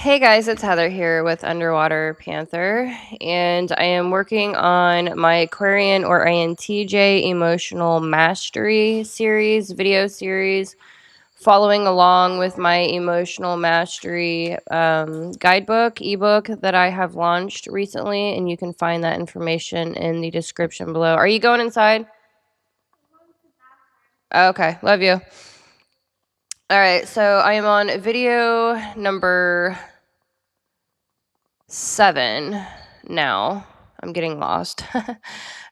Hey guys, it's Heather here with Underwater Panther, and I am working on my Aquarian or INTJ Emotional Mastery series, video series, following along with my Emotional Mastery guidebook, ebook that I have launched recently, and you can find that information in the description below. Are you going inside? Okay, love you. All right, so I am on video number 7 now. I'm getting lost.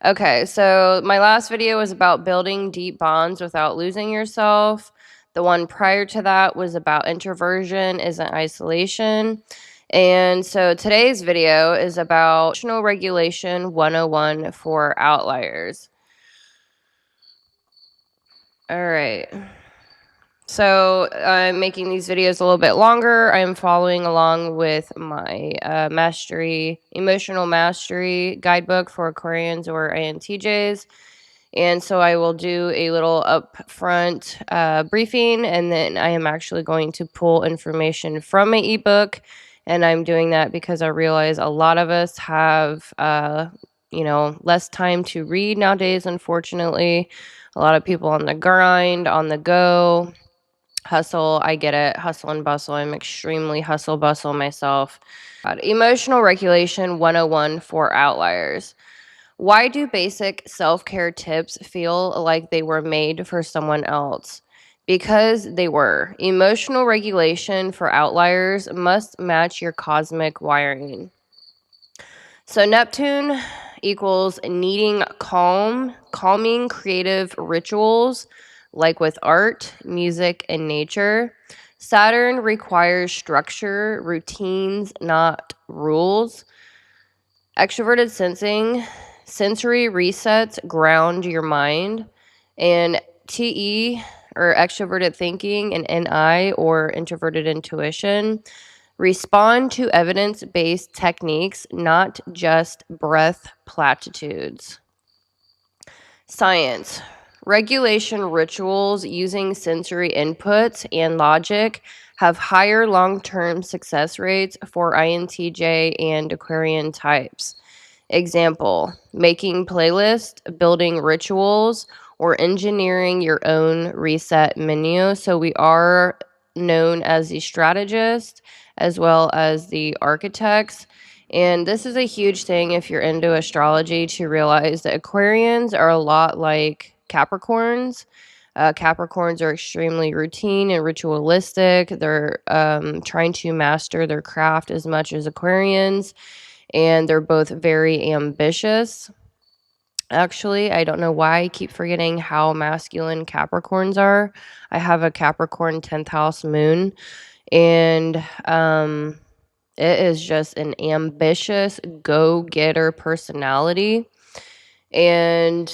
Okay, so my last video was about building deep bonds without losing yourself. The one prior to that was about introversion isn't isolation. And so today's video is about emotional regulation 101 for outliers. All right. So I'm making these videos a little bit longer. I'm following along with my emotional mastery guidebook for Aquarians or INTJs. And so I will do a little upfront briefing, and then I am actually going to pull information from my ebook. And I'm doing that because I realize a lot of us have, less time to read nowadays, unfortunately. A lot of people on the grind, on the go. Hustle, I get it. Hustle and bustle. I'm extremely hustle bustle myself. Emotional regulation 101 for outliers. Why do basic self-care tips feel like they were made for someone else? Because they were. Emotional regulation for outliers must match your cosmic wiring. So Neptune equals needing calming creative rituals like with art, music, and nature. Saturn requires structure, routines, not rules. Extroverted sensing, sensory resets ground your mind. And TE, or extroverted thinking, and NI, or introverted intuition, respond to evidence-based techniques, not just breath platitudes. Science. Regulation rituals using sensory inputs and logic have higher long-term success rates for INTJ and Aquarian types. Example, making playlists, building rituals, or engineering your own reset menu. So we are known as the strategist as well as the architects. And this is a huge thing if you're into astrology to realize that Aquarians are a lot like Capricorns. Capricorns are extremely routine and ritualistic. They're trying to master their craft as much as Aquarians, and they're both very ambitious. Actually, I don't know why I keep forgetting how masculine Capricorns are. I have a Capricorn 10th house moon, and it is just an ambitious go-getter personality. And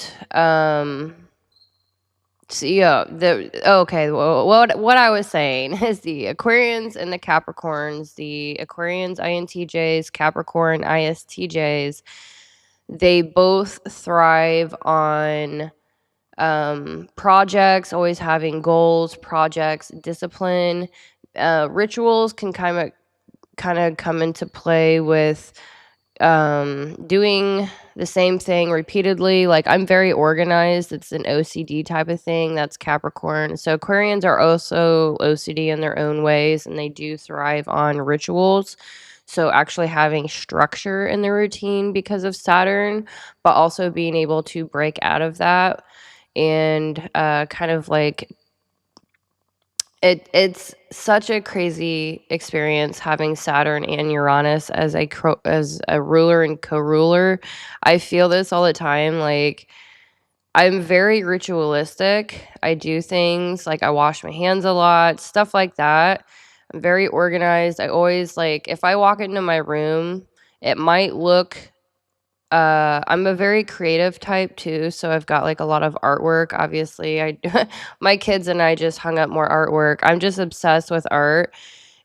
so yeah, what I was saying is the Aquarians and the Capricorns, the Aquarians, INTJs, Capricorn, ISTJs, they both thrive on projects, always having goals, projects, discipline. Rituals can kind of come into play with doing the same thing repeatedly. Like, I'm very organized. It's an OCD type of thing. That's Capricorn. So Aquarians are also OCD in their own ways, and they do thrive on rituals. So actually having structure in the routine because of Saturn, but also being able to break out of that and kind of like it's such a crazy experience having Saturn and Uranus as a ruler and co-ruler. I feel this all the time. Like, I'm very ritualistic. I do things like I wash my hands a lot, stuff like that. I'm very organized. I always, like, if I walk into my room, it might look I'm a very creative type too, so I've got like a lot of artwork. Obviously, my kids and I just hung up more artwork. I'm just obsessed with art.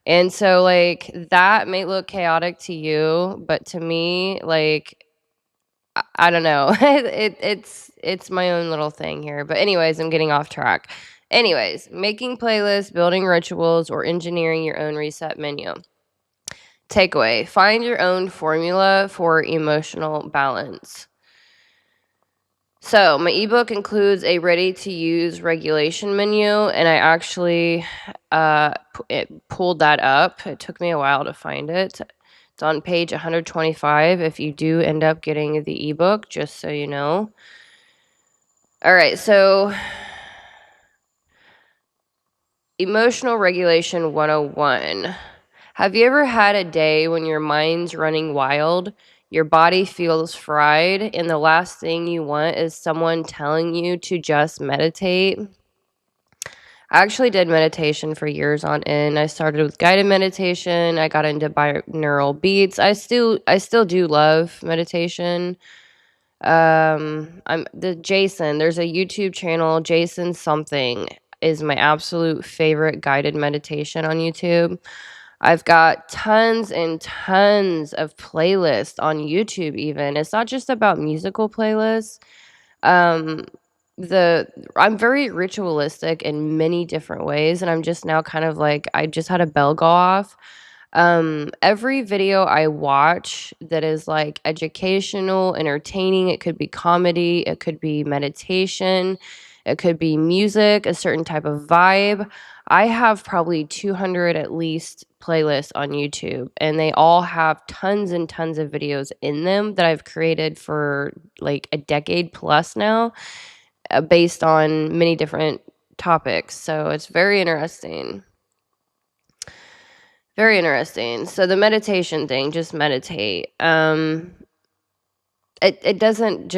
And so like that may look chaotic to you, but to me, like I don't know. It's my own little thing here. But anyways, I'm getting off track. Anyways, making playlists, building rituals, or engineering your own reset menu. Takeaway: find your own formula for emotional balance. So my ebook includes a ready-to-use regulation menu, and I actually pulled that up. It took me a while to find it. It's on page 125 if you do end up getting the ebook, just so you know. All right, so Emotional Regulation 101. Have you ever had a day when your mind's running wild, your body feels fried, and the last thing you want is someone telling you to just meditate? I actually did meditation for years on end. I started with guided meditation. I got into binaural beats. I still do love meditation. There's a YouTube channel, Jason something is my absolute favorite guided meditation on YouTube. I've got tons and tons of playlists on YouTube even. It's not just about musical playlists. Um, I'm very ritualistic in many different ways, and I'm just now kind of like I just had a bell go off. Every video I watch that is like educational, entertaining, it could be comedy, it could be meditation, it could be music, a certain type of vibe. I have probably 200 at least playlists on YouTube, and they all have tons and tons of videos in them that I've created for like a decade plus now, based on many different topics. So it's very interesting. Very interesting. So the meditation thing, just meditate. It doesn't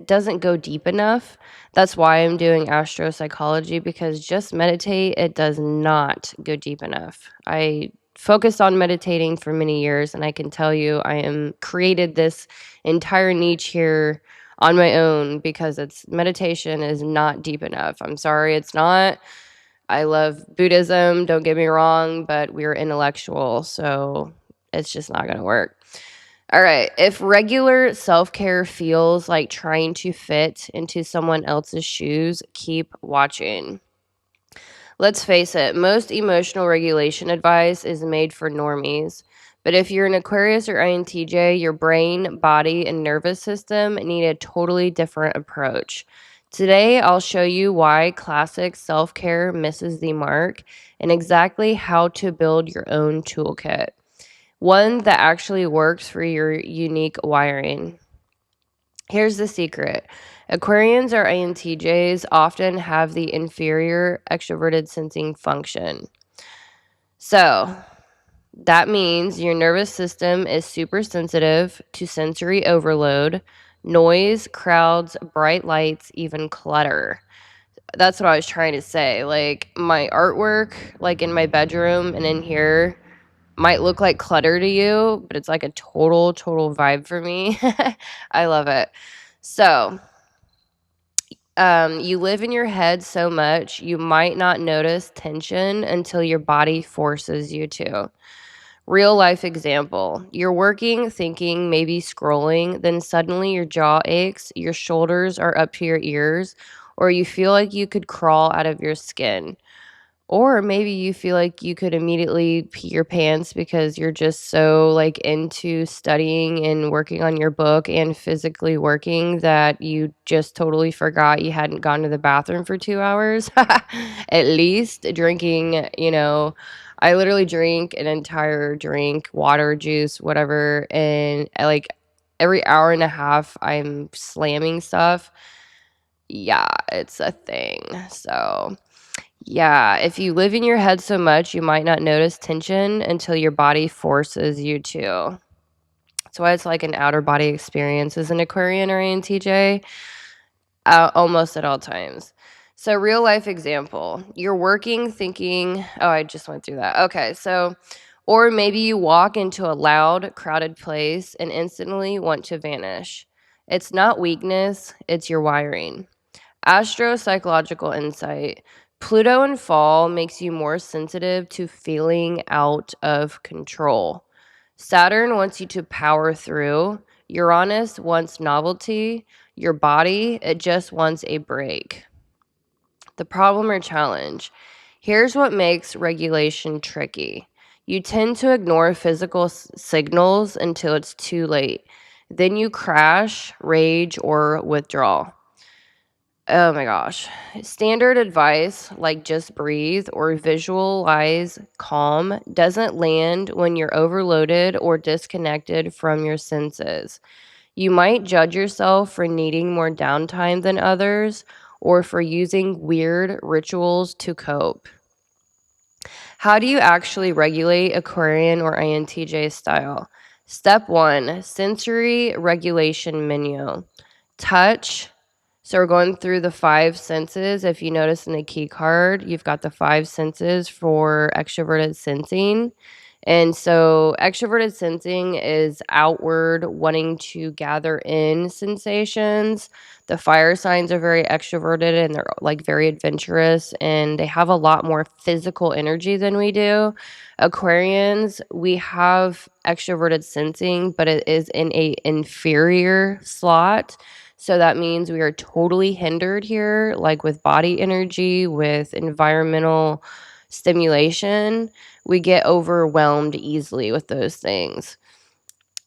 doesn't go deep enough. That's why I'm doing astro-psychology, because just meditate, it does not go deep enough. I focused on meditating for many years, and I can tell you I am created this entire niche here on my own because meditation is not deep enough. I'm sorry, it's not. I love Buddhism, don't get me wrong, but we're intellectual, so it's just not going to work. All right. If regular self-care feels like trying to fit into someone else's shoes, keep watching. Let's face it, most emotional regulation advice is made for normies. But if you're an Aquarius or INTJ, your brain, body, and nervous system need a totally different approach. Today, I'll show you why classic self-care misses the mark and exactly how to build your own toolkit. One that actually works for your unique wiring. Here's the secret. Aquarians or INTJs often have the inferior extroverted sensing function. So, that means your nervous system is super sensitive to sensory overload, noise, crowds, bright lights, even clutter. That's what I was trying to say. Like my artwork, like in my bedroom and in here, might look like clutter to you, but it's like a total vibe for me. I love it. So, you live in your head so much, you might not notice tension until your body forces you to. Real life example. You're working, thinking, maybe scrolling, then suddenly your jaw aches, your shoulders are up to your ears, or you feel like you could crawl out of your skin. Or maybe you feel like you could immediately pee your pants because you're just so like into studying and working on your book and physically working that you just totally forgot you hadn't gone to the bathroom for 2 hours. At least drinking, I literally drink an entire drink, water, juice, whatever, and like every hour and a half I'm slamming stuff. Yeah, it's a thing. So yeah, if you live in your head so much, you might not notice tension until your body forces you to. That's why it's like an outer body experience as an Aquarian or INTJ, almost at all times. So, real life example, you're working, thinking, oh, I just went through that. Okay, so, or maybe you walk into a loud, crowded place and instantly want to vanish. It's not weakness, it's your wiring. Astro-psychological insight. Pluto in fall makes you more sensitive to feeling out of control. Saturn wants you to power through. Uranus wants novelty. Your body, it just wants a break. The problem or challenge. Here's what makes regulation tricky. You tend to ignore physical signals until it's too late. Then you crash, rage, or withdraw. Oh my gosh. Standard advice like just breathe or visualize calm doesn't land when you're overloaded or disconnected from your senses. You might judge yourself for needing more downtime than others or for using weird rituals to cope. How do you actually regulate Aquarian or INTJ style? Step 1, sensory regulation menu. Touch. So we're going through the 5 senses. If you notice in the key card, you've got the 5 senses for extroverted sensing. And so extroverted sensing is outward, wanting to gather in sensations. The fire signs are very extroverted and they're like very adventurous and they have a lot more physical energy than we do. Aquarians, we have extroverted sensing, but it is in a inferior slot. So that means we are totally hindered here, like with body energy, with environmental stimulation. We get overwhelmed easily with those things.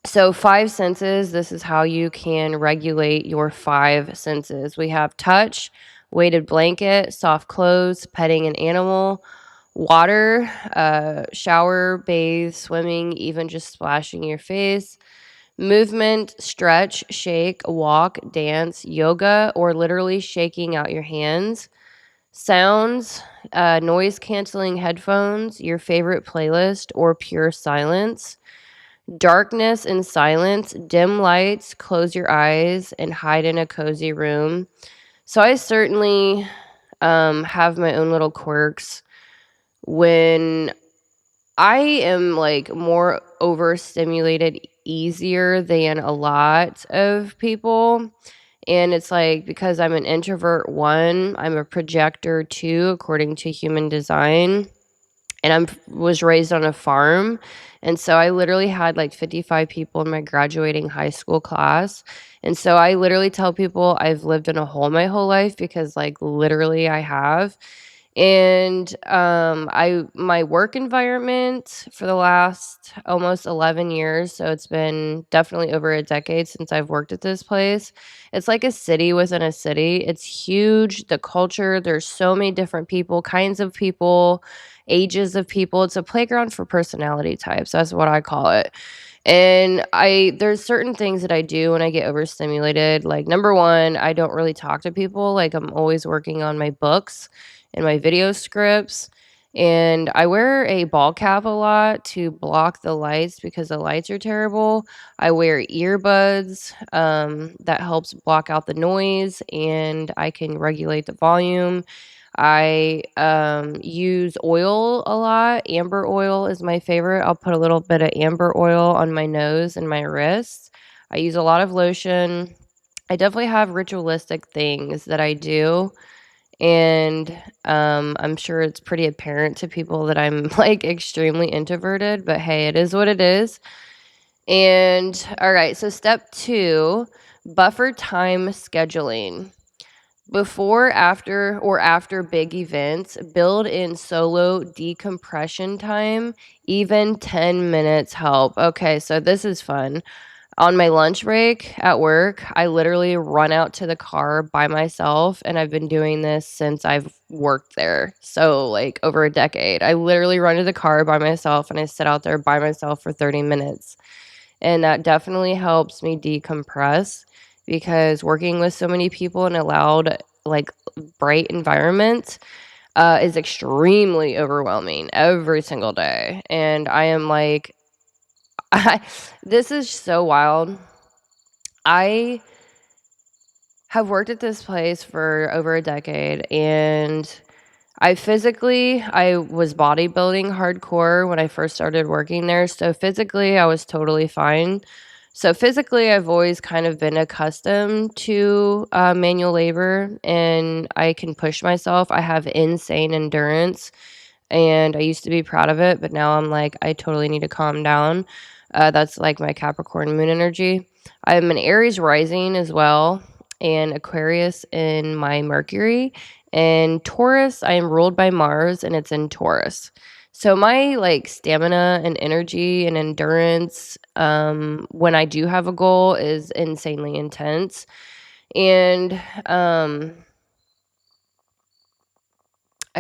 So 5 senses, this is how you can regulate your 5 senses. We have touch, weighted blanket, soft clothes, petting an animal, water, shower, bathe, swimming, even just splashing your face, movement, stretch, shake, walk, dance, yoga, or literally shaking out your hands. Sounds, noise canceling headphones, your favorite playlist, or pure silence. Darkness and silence, dim lights, close your eyes, and hide in a cozy room. So I certainly have my own little quirks. When I am like more overstimulated easier than a lot of people. And it's like because I'm an introvert, 1, I'm a projector, 2, according to human design. And was raised on a farm. And so I literally had like 55 people in my graduating high school class. And so I literally tell people I've lived in a hole my whole life because like literally I have. And my work environment for the last almost 11 years, so it's been definitely over a decade since I've worked at this place. It's like a city within a city. It's huge. The culture, there's so many different people, kinds of people, ages of people. It's a playground for personality types. That's what I call it. And there's certain things that I do when I get overstimulated. Like number 1, I don't really talk to people. Like I'm always working on my books and my video scripts. And I wear a ball cap a lot to block the lights because the lights are terrible. I wear earbuds that helps block out the noise and I can regulate the volume. I use oil a lot. Amber oil is my favorite. I'll put a little bit of amber oil on my nose and my wrists. I use a lot of lotion. I definitely have ritualistic things that I do. And I'm sure it's pretty apparent to people that I'm like extremely introverted, but hey, it is what it is. And all right, so step 2, buffer time scheduling. Before, after, or after big events, build in solo decompression time. Even 10 minutes help. Okay, so this is fun. On my lunch break at work, I literally run out to the car by myself, and I've been doing this since I've worked there. So, like, over a decade. I literally run to the car by myself, and I sit out there by myself for 30 minutes. And that definitely helps me decompress because working with so many people in a loud, like, bright environment is extremely overwhelming every single day. And I am like, this is so wild. I have worked at this place for over a decade and I was bodybuilding hardcore when I first started working there. So physically, I was totally fine. So physically, I've always kind of been accustomed to manual labor and I can push myself. I have insane endurance and I used to be proud of it, but now I'm like, I totally need to calm down. That's like my Capricorn moon energy. I'm an Aries rising as well, and Aquarius in my Mercury. And Taurus, I am ruled by Mars, and it's in Taurus. So my like stamina and energy and endurance when I do have a goal is insanely intense. And I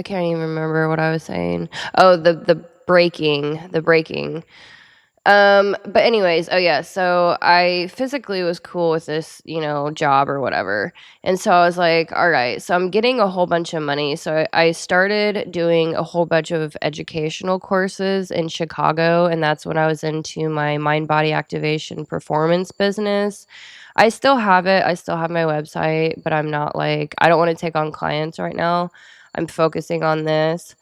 can't even remember what I was saying. Oh, the breaking. But anyways, oh yeah, so I physically was cool with this, job or whatever. And so I was like, all right, so I'm getting a whole bunch of money. So I started doing a whole bunch of educational courses in Chicago, and that's when I was into my mind body activation performance business. I still have it. I still have my website, but I'm not like I don't want to take on clients right now. I'm focusing on this.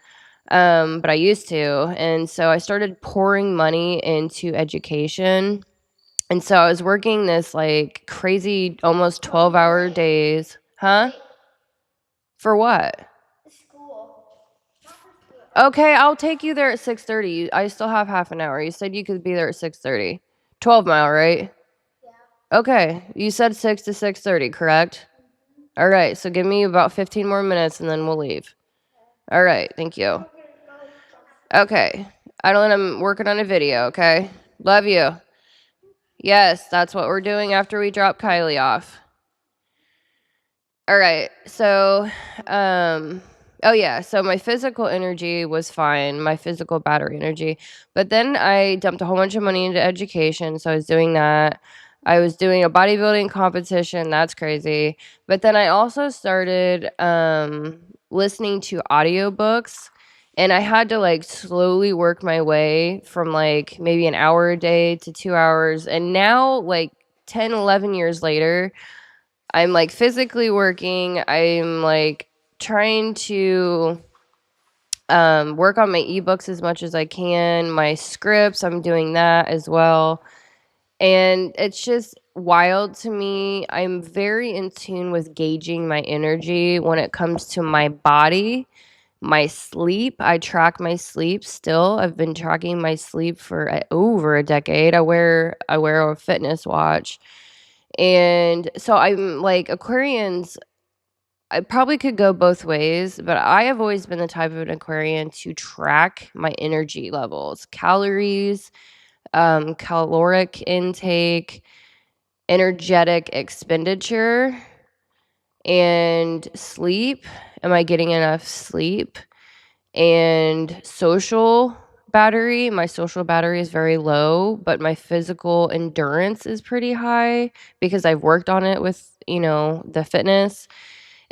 But I used to. And so I started pouring money into education. And so I was working this like crazy, almost 12-hour days. Huh? For what? Okay, I'll take you there at 6:30. I still have half an hour. You said you could be there at 6:30. 12 mile, right? Okay. You said 6 to 6:30, correct? All right. So give me about 15 more minutes and then we'll leave. All right. Thank you. Okay. I'm working on a video, okay? Love you. Yes, that's what we're doing after we drop Kylie off. All right. So, oh yeah, so my physical energy was fine, my physical battery energy. But then I dumped a whole bunch of money into education, so I was doing that. I was doing a bodybuilding competition, that's crazy. But then I also started listening to audiobooks, and I had to like slowly work my way from like maybe an hour a day to 2 hours. And now like 10, 11 years later, I'm like physically working. I'm like trying to work on my ebooks as much as I can. My scripts, I'm doing that as well. And it's just wild to me. I'm very in tune with gauging my energy when it comes to my body, my sleep. I track my sleep still. I've been tracking my sleep for over a decade. I wear a fitness watch. And so I'm like Aquarians, I probably could go both ways, but I have always been the type of an Aquarian to track my energy levels, calories, caloric intake, energetic expenditure, and sleep. Am I getting enough sleep? And social battery. My social battery is very low, but my physical endurance is pretty high because I've worked on it with, the fitness.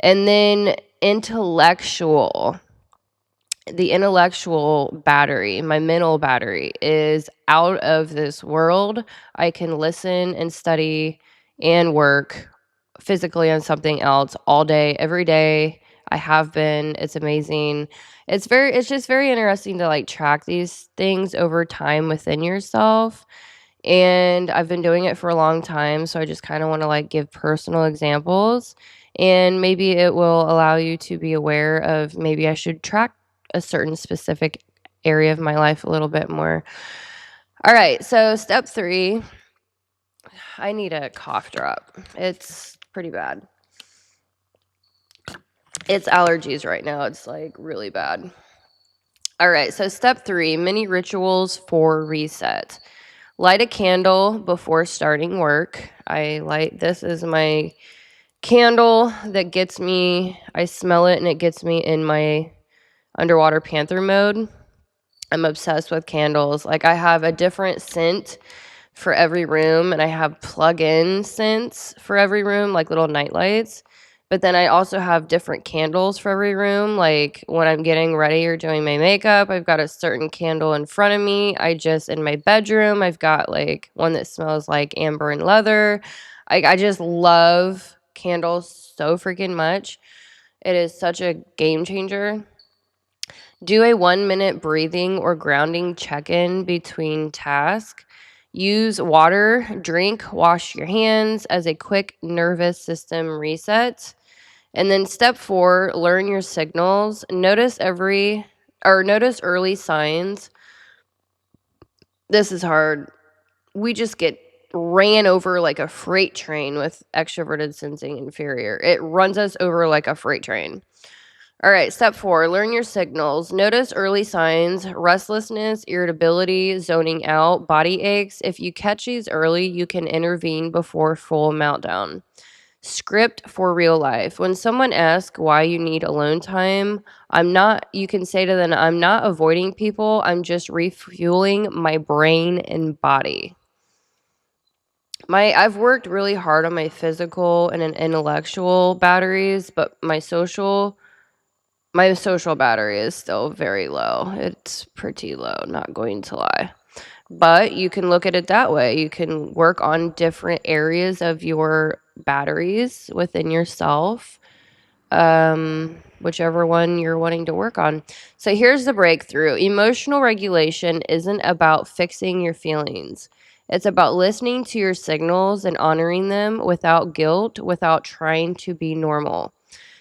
And then intellectual. The intellectual battery, my mental battery is out of this world. I can listen and study and work physically on something else all day, every day. I have been. It's amazing. It's just very interesting to like track these things over time within yourself. And I've been doing it for a long time, so I just kind of want to like give personal examples, and maybe it will allow you to be aware of maybe I should track a certain specific area of my life a little bit more. All right, so step 3, I need a cough drop. It's pretty bad. It's allergies right now. It's like really bad. All right, so step 3, mini rituals for reset. Light a candle before starting work. This is my candle that gets me, I smell it and it gets me in my underwater panther mode. I'm obsessed with candles. Like I have a different scent for every room, and I have plug-in scents for every room, like little night lights. But then I also have different candles for every room. Like when I'm getting ready or doing my makeup, I've got a certain candle in front of me. In my bedroom, I've got like one that smells like amber and leather. I just love candles so freaking much. It is such a game changer. Do a 1-minute breathing or grounding check-in between tasks. Use water, drink, wash your hands as a quick nervous system reset. And then step 4, learn your signals. Notice early signs. This is hard. We just get ran over like a freight train with extroverted sensing inferior. It runs us over like a freight train. All right, step 4, learn your signals. Notice early signs, restlessness, irritability, zoning out, body aches. If you catch these early, you can intervene before full meltdown. Script for real life. When someone asks why you need alone time, you can say to them, I'm not avoiding people, I'm just refueling my brain and body. I've worked really hard on my physical and intellectual batteries, but my social battery is still very low. It's pretty low, not going to lie. But you can look at it that way. You can work on different areas of your batteries within yourself, whichever one you're wanting to work on. So here's the breakthrough. Emotional regulation isn't about fixing your feelings. It's about listening to your signals and honoring them without guilt, without trying to be normal.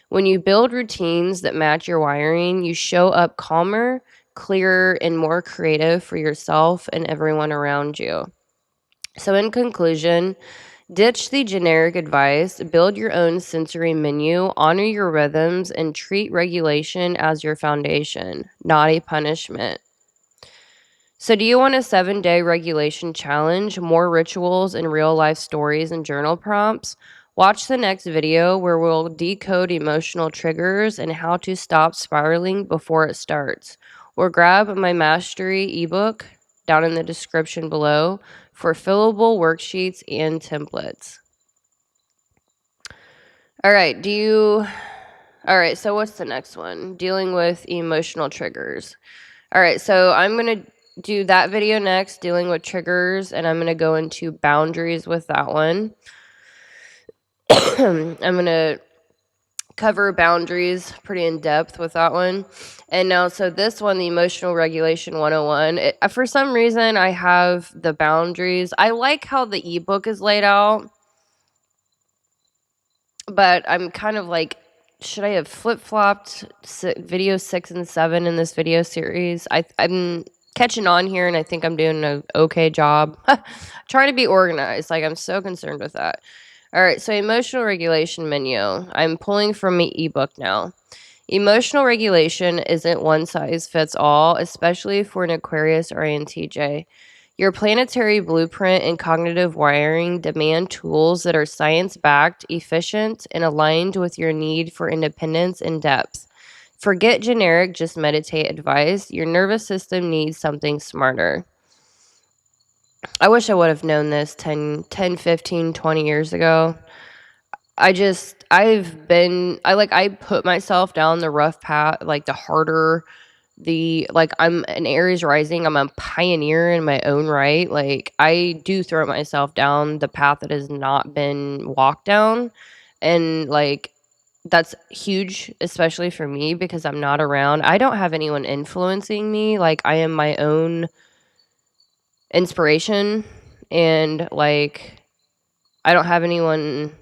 When you build routines that match your wiring, you show up calmer, clearer, and more creative for yourself and everyone around you. So, in conclusion, ditch the generic advice, build your own sensory menu, honor your rhythms, and treat regulation as your foundation, not a punishment. So, do you want a 7-day regulation challenge, more rituals and real life stories and journal prompts? Watch the next video where we'll decode emotional triggers and how to stop spiraling before it starts. Or grab my mastery ebook down in the description below for fillable worksheets and templates. All right, so what's the next one? Dealing with emotional triggers. All right, so I'm going to do that video next, dealing with triggers, and I'm going to go into boundaries with that one. I'm going to cover boundaries pretty in depth with that one. And now, so this one, the Emotional Regulation 101, for some reason, I have the boundaries. I like how the ebook is laid out, but I'm kind of like, should I have flip-flopped video 6 and 7 in this video series? I'm catching on here, and I think I'm doing an okay job. Trying to be organized. Like, I'm so concerned with that. All right, so emotional regulation menu. I'm pulling from my ebook now. Emotional regulation isn't one size fits all, especially for an Aquarius or INTJ. Your planetary blueprint and cognitive wiring demand tools that are science-backed, efficient, and aligned with your need for independence and depth. Forget generic, just meditate advice. Your nervous system needs something smarter. I wish I would have known this 10, 15, 20 years ago. I put myself down the rough path, like the harder, I'm an Aries rising. I'm a pioneer in my own right. Like, I do throw myself down the path that has not been walked down. And like, that's huge, especially for me, because I'm not around. I don't have anyone influencing me. Like, I am my own inspiration. And like, I don't have anyone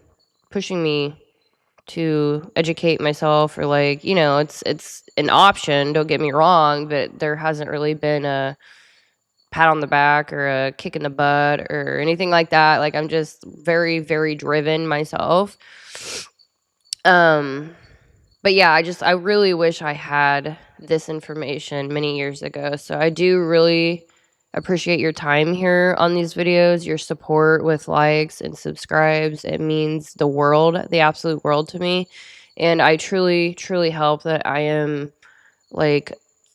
pushing me to educate myself, or like, it's an option, don't get me wrong, but there hasn't really been a pat on the back or a kick in the butt or anything like that. Like, I'm just very, very driven myself. But yeah, I really wish I had this information many years ago. So I do really appreciate your time here on these videos, your support with likes and subscribes. It means the world, the absolute world to me. And I truly, truly hope that I am like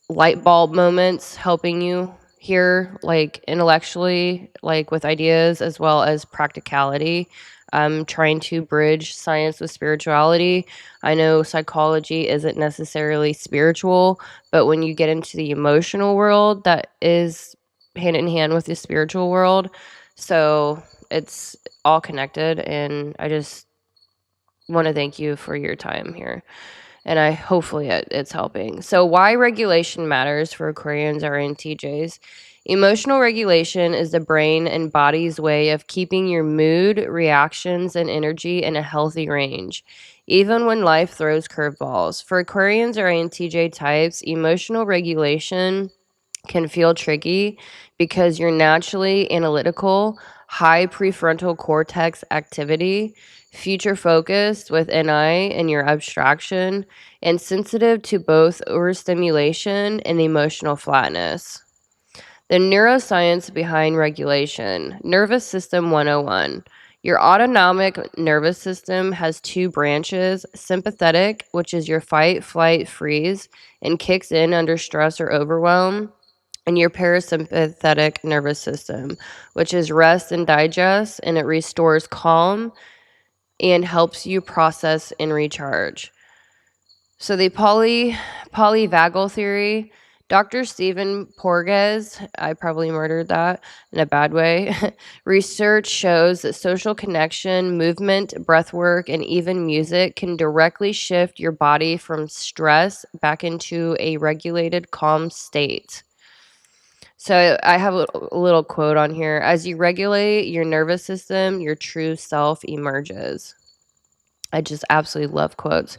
light bulb moments helping you here, like intellectually, like with ideas as well as practicality. I'm trying to bridge science with spirituality. I know psychology isn't necessarily spiritual, but when you get into the emotional world, that is hand in hand with the spiritual world. So it's all connected, and I just want to thank you for your time here. And hopefully it's helping. So why regulation matters for Aquarians or INTJs. Emotional regulation is the brain and body's way of keeping your mood, reactions, and energy in a healthy range, even when life throws curveballs. For Aquarians or INTJ types, emotional regulation can feel tricky because you're naturally analytical, high prefrontal cortex activity, future focused with NI and your abstraction, and sensitive to both overstimulation and emotional flatness. The neuroscience behind regulation. Nervous System 101. Your autonomic nervous system has two branches, sympathetic, which is your fight, flight, freeze, and kicks in under stress or overwhelm, and your parasympathetic nervous system, which is rest and digest, and it restores calm and helps you process and recharge. So the polyvagal theory, Dr. Stephen Porges, I probably murdered that in a bad way. Research shows that social connection, movement, breath work, and even music can directly shift your body from stress back into a regulated, calm state. So I have a little quote on here. As you regulate your nervous system, your true self emerges. I just absolutely love quotes.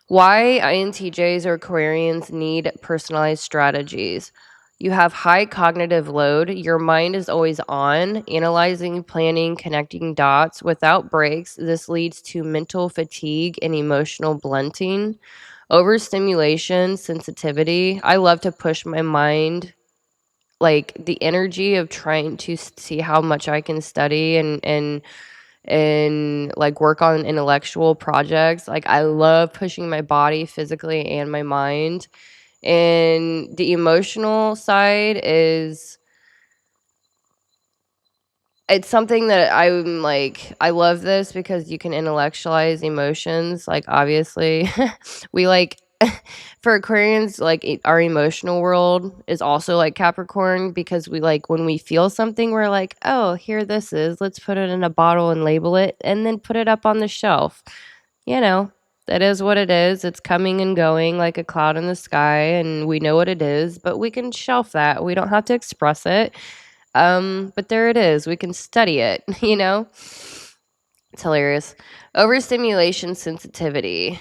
Why INTJs or Aquarians need personalized strategies. You have high cognitive load. Your mind is always on, analyzing, planning, connecting dots without breaks. This leads to mental fatigue and emotional blunting. Overstimulation, sensitivity. I love to push my mind, like the energy of trying to see how much I can study and like work on intellectual projects. Like I love pushing my body physically and my mind. And the emotional side is, it's something that I'm like, I love this because you can intellectualize emotions. Like obviously we like for Aquarians, like our emotional world is also like Capricorn, because we like when we feel something, we're like, oh, here this is. Let's put it in a bottle and label it and then put it up on the shelf. You know, that is what it is. It's coming and going like a cloud in the sky, and we know what it is, but we can shelf that. We don't have to express it. But there it is. We can study it, you know? It's hilarious. Overstimulation sensitivity.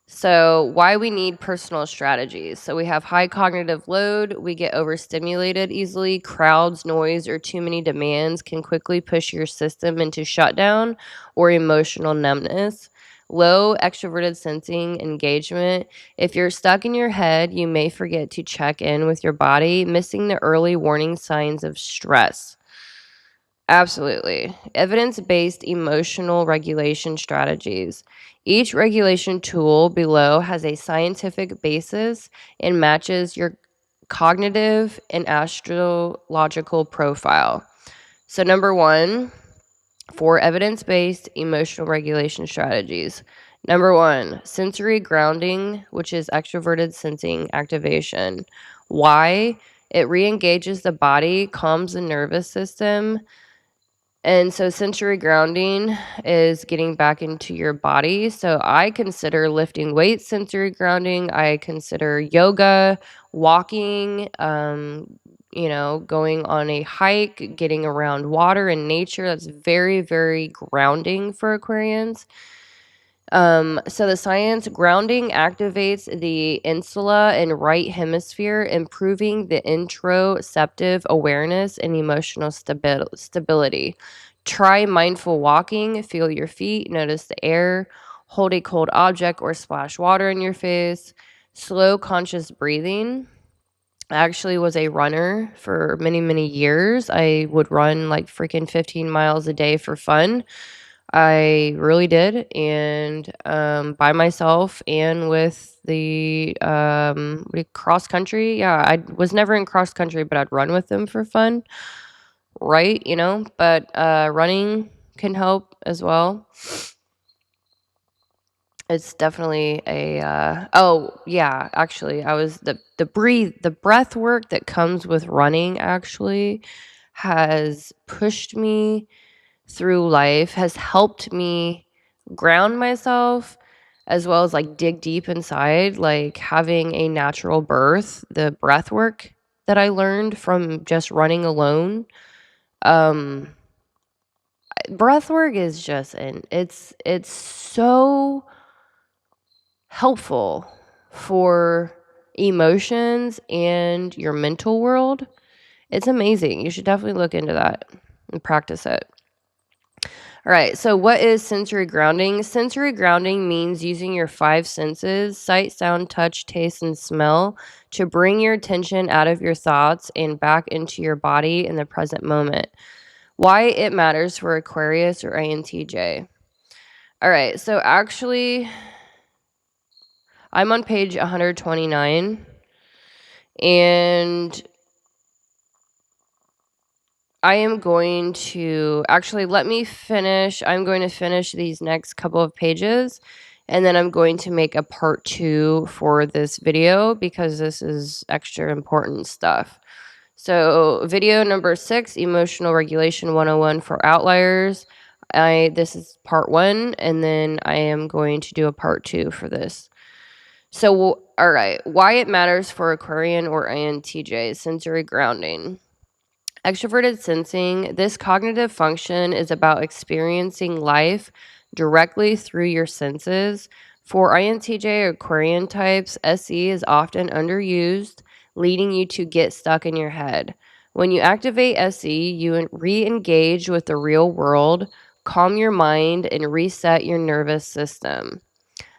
So, why we need personal strategies. So, we have high cognitive load, we get overstimulated easily, crowds, noise, or too many demands can quickly push your system into shutdown or emotional numbness. Low extroverted sensing engagement. If you're stuck in your head, you may forget to check in with your body, missing the early warning signs of stress. Absolutely. Evidence-based emotional regulation strategies. Each regulation tool below has a scientific basis and matches your cognitive and astrological profile. So number 1, for evidence-based emotional regulation strategies. Number 1, sensory grounding, which is extroverted sensing activation. Why? It re-engages the body, calms the nervous system. And so sensory grounding is getting back into your body. So I consider lifting weights sensory grounding. I consider yoga, walking, going on a hike, getting around water and nature. That's very, very grounding for Aquarians. So the science, grounding activates the insula and right hemisphere, improving the interoceptive awareness and emotional stability. Try mindful walking, feel your feet, notice the air, hold a cold object or splash water in your face. Slow conscious breathing. I actually was a runner for many, many years. I would run like freaking 15 miles a day for fun. I really did, and by myself and with the cross country. Yeah, I was never in cross country, but I'd run with them for fun, right? But running can help as well. It's definitely a oh yeah, actually, I was the breath work that comes with running actually has pushed me through life, has helped me ground myself, as well as like dig deep inside, like having a natural birth, the breath work that I learned from just running alone. um Breath work is just it's so helpful for emotions and your mental world. It's amazing. You should definitely look into that. and practice it. All right, so what is sensory grounding? Sensory grounding means using your 5 senses, sight, sound, touch, taste, and smell, to bring your attention out of your thoughts and back into your body in the present moment. Why it matters for Aquarius or INTJ. All right, so actually, I'm on page 129, and I am going to actually let me finish. I'm going to finish these next couple of pages, and then I'm going to make a part 2 for this video because this is extra important stuff. So video number 6, Emotional Regulation 101 for Outliers. This is part 1, and then I am going to do a part 2 for this. So, all right, why it matters for Aquarian or INTJ, sensory grounding. Extroverted sensing, this cognitive function is about experiencing life directly through your senses. For INTJ Aquarian types, SE is often underused, leading you to get stuck in your head. When you activate SE, you re-engage with the real world, calm your mind, and reset your nervous system.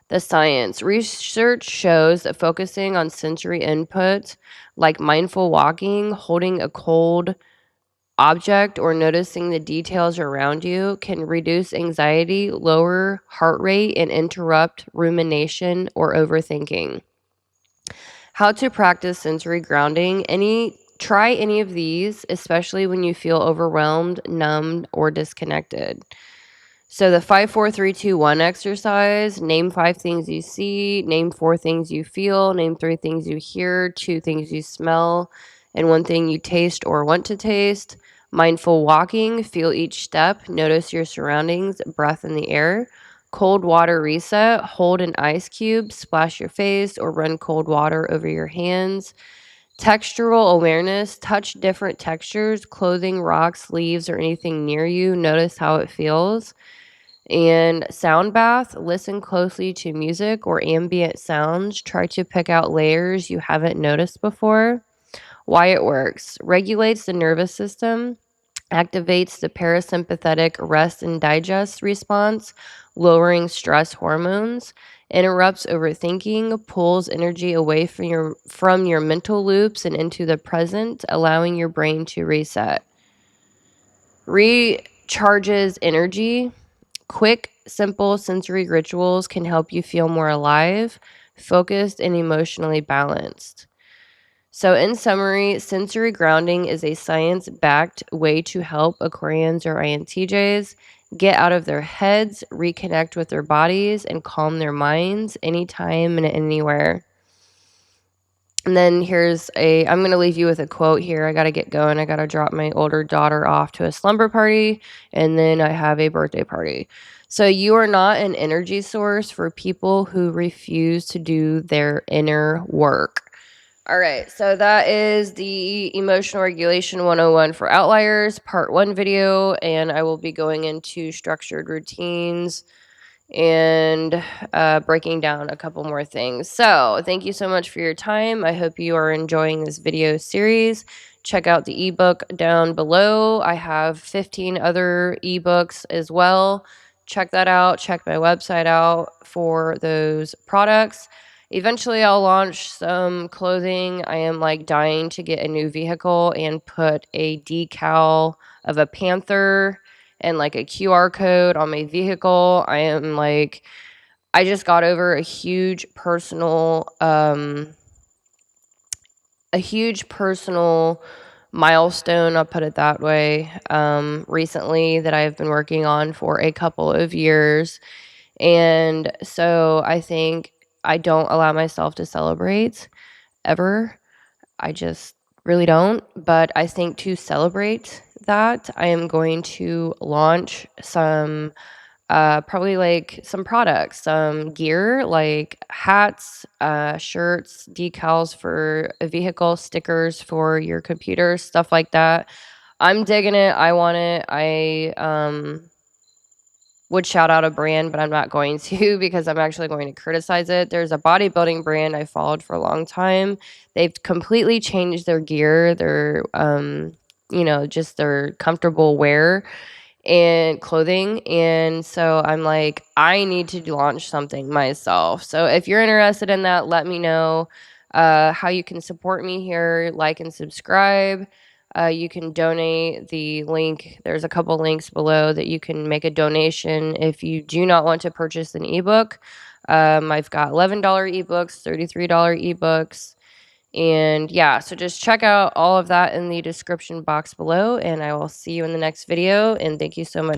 The science. Research shows that focusing on sensory input, like mindful walking, holding a cold object, or noticing the details around you, can reduce anxiety, lower heart rate, and interrupt rumination or overthinking. How to practice sensory grounding. Try any of these, especially when you feel overwhelmed, numbed, or disconnected. So the 5, 4, 3, 2, 1 exercise, name 5 things you see, name 4 things you feel, name 3 things you hear, 2 things you smell, and 1 thing you taste or want to taste. Mindful walking, feel each step, notice your surroundings, breath in the air. Cold water reset, hold an ice cube, splash your face, or run cold water over your hands. Textural awareness, touch different textures, clothing, rocks, leaves, or anything near you, notice how it feels. And sound bath, listen closely to music or ambient sounds. Try to pick out layers you haven't noticed before. Why it works. Regulates the nervous system, activates the parasympathetic rest and digest response, lowering stress hormones, interrupts overthinking, pulls energy away from your mental loops and into the present, allowing your brain to reset. Recharges energy. Quick, simple sensory rituals can help you feel more alive, focused, and emotionally balanced. So, in summary, sensory grounding is a science-backed way to help Aquarians or INTJs get out of their heads, reconnect with their bodies, and calm their minds anytime and anywhere. And then I'm going to leave you with a quote here. I got to get going. I got to drop my older daughter off to a slumber party, and then I have a birthday party. So you are not an energy source for people who refuse to do their inner work. All right, so that is the Emotional Regulation 101 for Outliers, part 1 video, and I will be going into structured routines and breaking down a couple more things. So thank you so much for your time. I hope you are enjoying this video series. Check out the ebook down below. I have 15 other ebooks as well. Check that out. Check my website out for those products. Eventually, I'll launch some clothing. I am dying to get a new vehicle and put a decal of a panther and a QR code on my vehicle. I just got over a huge personal milestone, I'll put it that way, recently, that I've been working on for a couple of years. And so I think I don't allow myself to celebrate ever. I just really don't. But I think to celebrate that, I am going to launch some probably some products, some gear like hats, shirts, decals for a vehicle, stickers for your computer, stuff like that. I'm digging it. I want it. I would shout out a brand, but I'm not going to because I'm actually going to criticize it. There's a bodybuilding brand I followed for a long time. They've completely changed their gear. just their comfortable wear and clothing. And so I'm like, I need to launch something myself. So if you're interested in that, let me know how you can support me here. Like and subscribe. You can donate. The link, there's a couple links below that you can make a donation if you do not want to purchase an ebook. I've got $11 ebooks, $33 ebooks. And yeah, so just check out all of that in the description box below, and I will see you in the next video. And thank you so much